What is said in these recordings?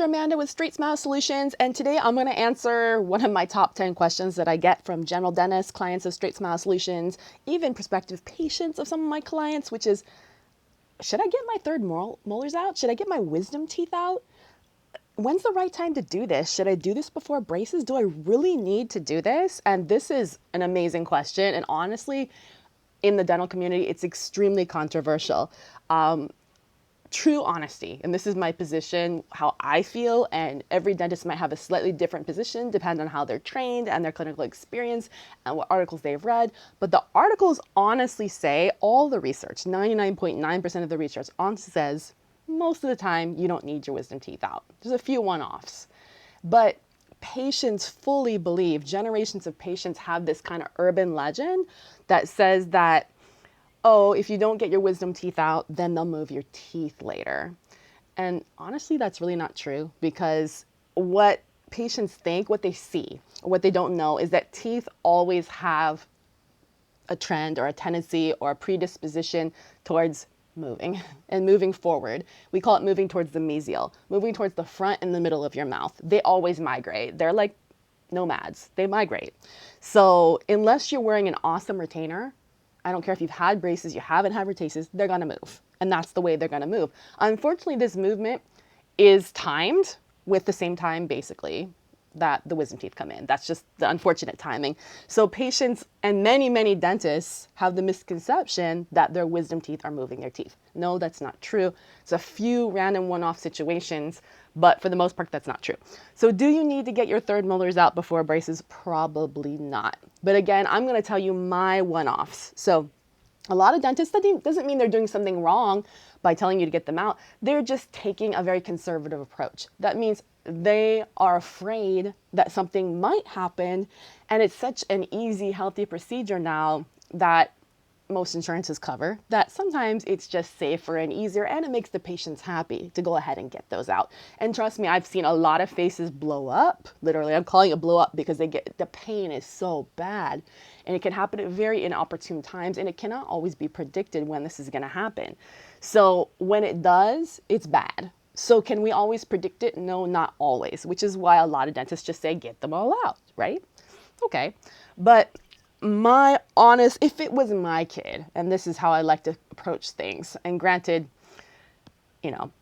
Amanda with StraightSmile Solutions, and today I'm going to answer one of my top 10 questions that I get from general dentists, clients of StraightSmile Solutions, even prospective patients of some of my clients, which is, should I get my third molars out? Should I get my wisdom teeth out? When's the right time to do this? Should I do this before braces? Do I really need to do this? And this is an amazing question, and honestly, in the dental community, it's extremely controversial. True honesty, and this is my position, how I feel, and every dentist might have a slightly different position depending on how they're trained and their clinical experience and what articles they've read. But the articles honestly say, all the research, 99.9% of the research honestly says, most of the time you don't need your wisdom teeth out. There's a few one-offs. But patients fully believe, generations of patients have this kind of urban legend that says that, oh, if you don't get your wisdom teeth out, then they'll move your teeth later. And honestly, that's really not true, because what patients think, what they see, what they don't know is that teeth always have a trend or a tendency or a predisposition towards moving and moving forward. We call it moving towards the mesial, moving towards the front and the middle of your mouth. They always migrate. They're like nomads. They migrate. So unless you're wearing an awesome retainer, I don't care if you've had braces, you haven't had braces, they're going to move. And that's the way they're going to move. Unfortunately, this movement is timed with the same time, basically, that the wisdom teeth come in. That's just the unfortunate timing. So patients and many, many dentists have the misconception that their wisdom teeth are moving their teeth. No, that's not true. It's a few random one-off situations, but for the most part, that's not true. So do you need to get your third molars out before braces? Probably not. But again, I'm going to tell you my one-offs. So a lot of dentists, that doesn't mean they're doing something wrong by telling you to get them out. They're just taking a very conservative approach. That means they are afraid that something might happen, and it's such an easy, healthy procedure now that most insurances cover, that sometimes it's just safer and easier, and it makes the patients happy to go ahead and get those out. And trust me, I've seen a lot of faces blow up. Literally, I'm calling it blow up because the pain is so bad, and it can happen at very inopportune times, and it cannot always be predicted when this is going to happen. So when it does, it's bad. So can we always predict it? No, not always, which is why a lot of dentists just say, get them all out, right? Okay, but if it was my kid, and this is how I like to approach things, and granted, you know,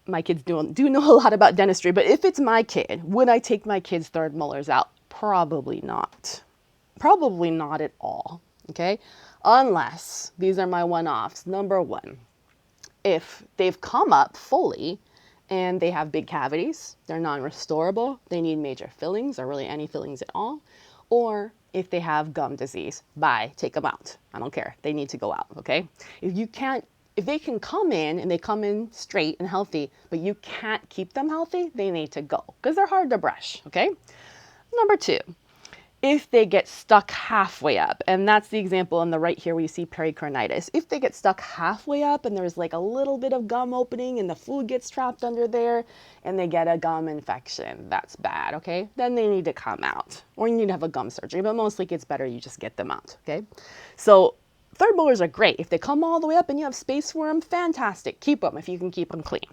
my kids do know a lot about dentistry, but if it's my kid, would I take my kid's third molars out? Probably not. Probably not at all, okay? Unless, these are my one-offs. Number one, if they've come up fully and they have big cavities, they're non-restorable, they need major fillings or really any fillings at all, or if they have gum disease, take them out. I don't care. They need to go out, okay? If they can come in and they come in straight and healthy, but you can't keep them healthy, they need to go because they're hard to brush, okay? Number two, if they get stuck halfway up, and that's the example on the right here where you see pericornitis. If they get stuck halfway up and there's like a little bit of gum opening and the food gets trapped under there and they get a gum infection, that's bad, okay? Then they need to come out, or you need to have a gum surgery, but mostly it's better you just get them out, okay? So third molars are great. If they come all the way up and you have space for them, fantastic. Keep them if you can keep them clean.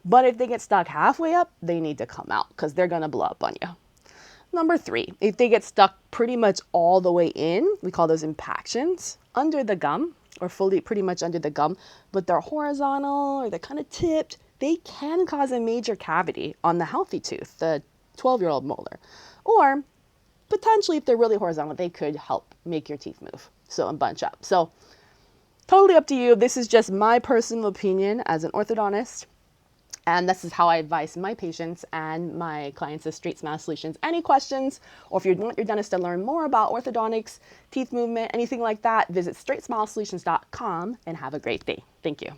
But if they get stuck halfway up, they need to come out because they're gonna blow up on you. Number three, if they get stuck pretty much all the way in, we call those impactions, under the gum, or fully pretty much under the gum, but they're horizontal or they're kind of tipped, they can cause a major cavity on the healthy tooth, the 12-year-old molar. Or potentially, if they're really horizontal, they could help make your teeth move, so and bunch up. So totally up to you. This is just my personal opinion as an orthodontist. And this is how I advise my patients and my clients of StraightSmile Solutions. Any questions, or if you want your dentist to learn more about orthodontics, teeth movement, anything like that, visit StraightSmileSolutions.com and have a great day. Thank you.